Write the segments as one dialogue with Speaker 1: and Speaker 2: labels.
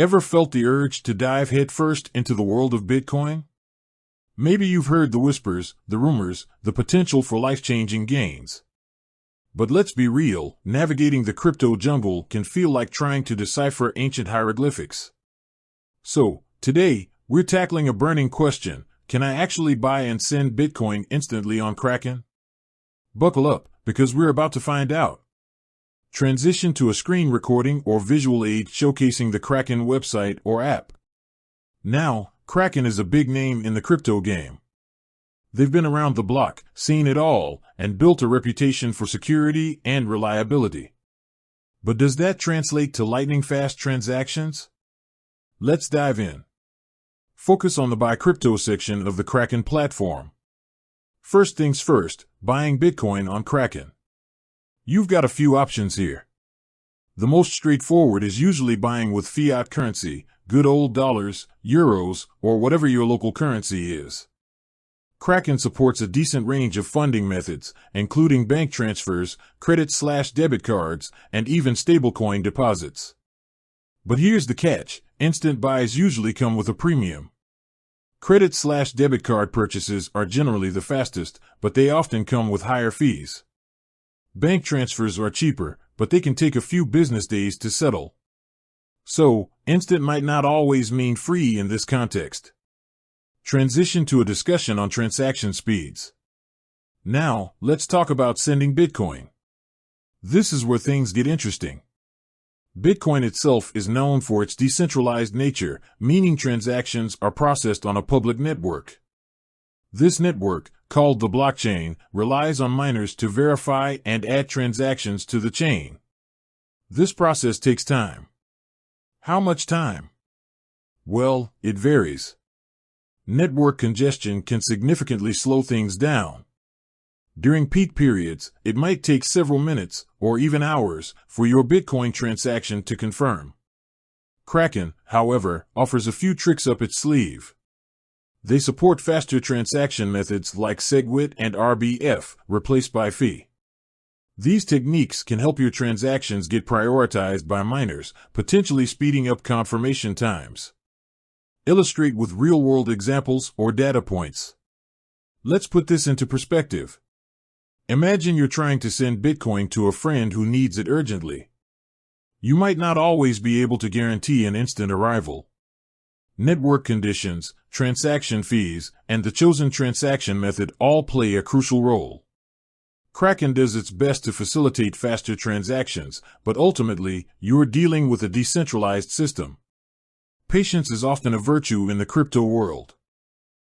Speaker 1: Ever felt the urge to dive headfirst into the world of Bitcoin? Maybe you've heard the whispers, the rumors, the potential for life-changing gains. But let's be real, navigating the crypto jungle can feel like trying to decipher ancient hieroglyphics. So, today, we're tackling a burning question: can I actually buy and send Bitcoin instantly on Kraken? Buckle up, because we're about to find out. Transition to a screen recording or visual aid showcasing the Kraken website or app. Now, Kraken is a big name in the crypto game. They've been around the block, seen it all, and built a reputation for security and reliability. But does that translate to lightning-fast transactions? Let's dive in. Focus on the Buy Crypto section of the Kraken platform. First things first, buying Bitcoin on Kraken. You've got a few options here. The most straightforward is usually buying with fiat currency, good old dollars, euros, or whatever your local currency is. Kraken supports a decent range of funding methods, including bank transfers, credit/debit cards, and even stablecoin deposits. But here's the catch: instant buys usually come with a premium. Credit/debit card purchases are generally the fastest, but they often come with higher fees. Bank transfers are cheaper, but they can take a few business days to settle. So, instant might not always mean free in this context. Transition to a discussion on transaction speeds. Now, let's talk about sending Bitcoin. This is where things get interesting. Bitcoin itself is known for its decentralized nature, meaning transactions are processed on a public network. This network, called the blockchain, relies on miners to verify and add transactions to the chain. This process takes time. How much time? Well, it varies. Network congestion can significantly slow things down. During peak periods, it might take several minutes, or even hours, for your Bitcoin transaction to confirm. Kraken, however, offers a few tricks up its sleeve. They support faster transaction methods like SegWit and RBF, replaced by fee. These techniques can help your transactions get prioritized by miners, potentially speeding up confirmation times. Illustrate with real-world examples or data points. Let's put this into perspective. Imagine you're trying to send Bitcoin to a friend who needs it urgently. You might not always be able to guarantee an instant arrival. Network conditions, transaction fees, and the chosen transaction method all play a crucial role. Kraken does its best to facilitate faster transactions, but ultimately, you're dealing with a decentralized system. Patience is often a virtue in the crypto world.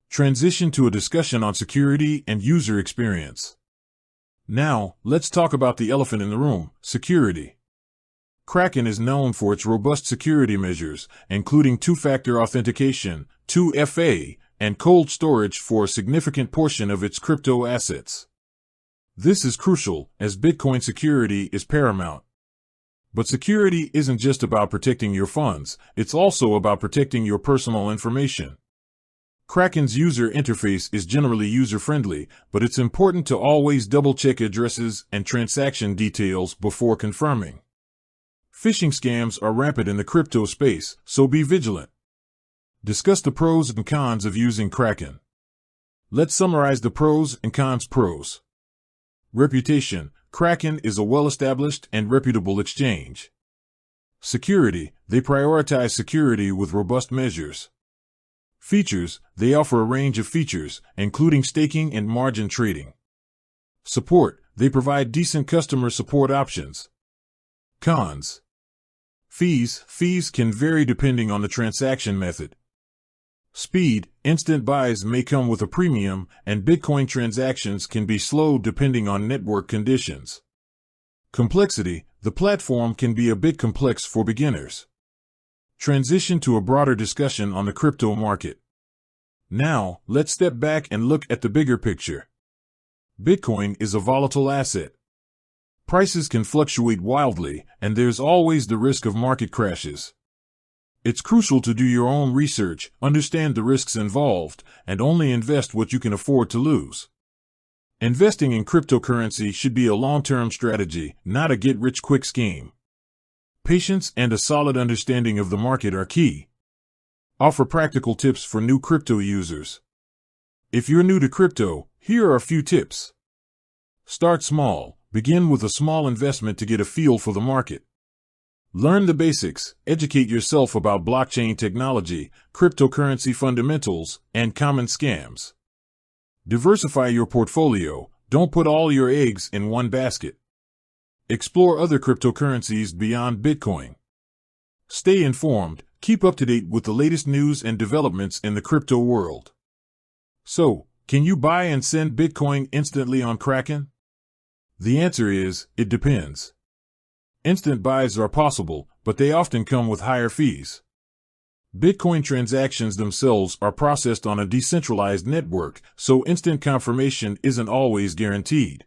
Speaker 1: Transition to a discussion on security and user experience. Now, let's talk about the elephant in the room: security. Kraken is known for its robust security measures, including two-factor authentication, 2FA, and cold storage for a significant portion of its crypto assets. This is crucial, as Bitcoin security is paramount. But security isn't just about protecting your funds, it's also about protecting your personal information. Kraken's user interface is generally user-friendly, but it's important to always double-check addresses and transaction details before confirming. Phishing scams are rampant in the crypto space, so be vigilant. Discuss the pros and cons of using Kraken. Let's summarize the pros and cons. Pros. Reputation: Kraken is a well-established and reputable exchange. Security: they prioritize security with robust measures. Features: they offer a range of features, including staking and margin trading. Support: they provide decent customer support options. Cons. Fees can vary depending on the transaction method. Speed: instant buys may come with a premium, and Bitcoin transactions can be slow depending on network conditions. Complexity: the platform can be a bit complex for beginners. Transition to a broader discussion on the crypto market. Now, let's step back and look at the bigger picture. Bitcoin is a volatile asset. Prices can fluctuate wildly, and there's always the risk of market crashes. It's crucial to do your own research, understand the risks involved, and only invest what you can afford to lose. Investing in cryptocurrency should be a long-term strategy, not a get-rich-quick scheme. Patience and a solid understanding of the market are key. Offer practical tips for new crypto users. If you're new to crypto, here are a few tips. Start small. Begin with a small investment to get a feel for the market. Learn the basics. Educate yourself about blockchain technology, cryptocurrency fundamentals, and common scams. Diversify your portfolio. Don't put all your eggs in one basket. Explore other cryptocurrencies beyond Bitcoin. Stay informed. Keep up to date with the latest news and developments in the crypto world. So, can you buy and send Bitcoin instantly on Kraken? The answer is, it depends. Instant buys are possible, but they often come with higher fees. Bitcoin transactions themselves are processed on a decentralized network, so instant confirmation isn't always guaranteed.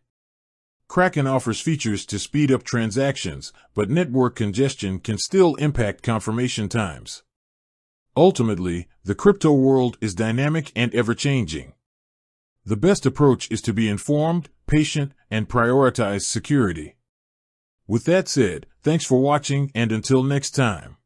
Speaker 1: Kraken offers features to speed up transactions, but network congestion can still impact confirmation times. Ultimately, the crypto world is dynamic and ever-changing. The best approach is to be informed, patient, and prioritize security. With that said, thanks for watching, and until next time.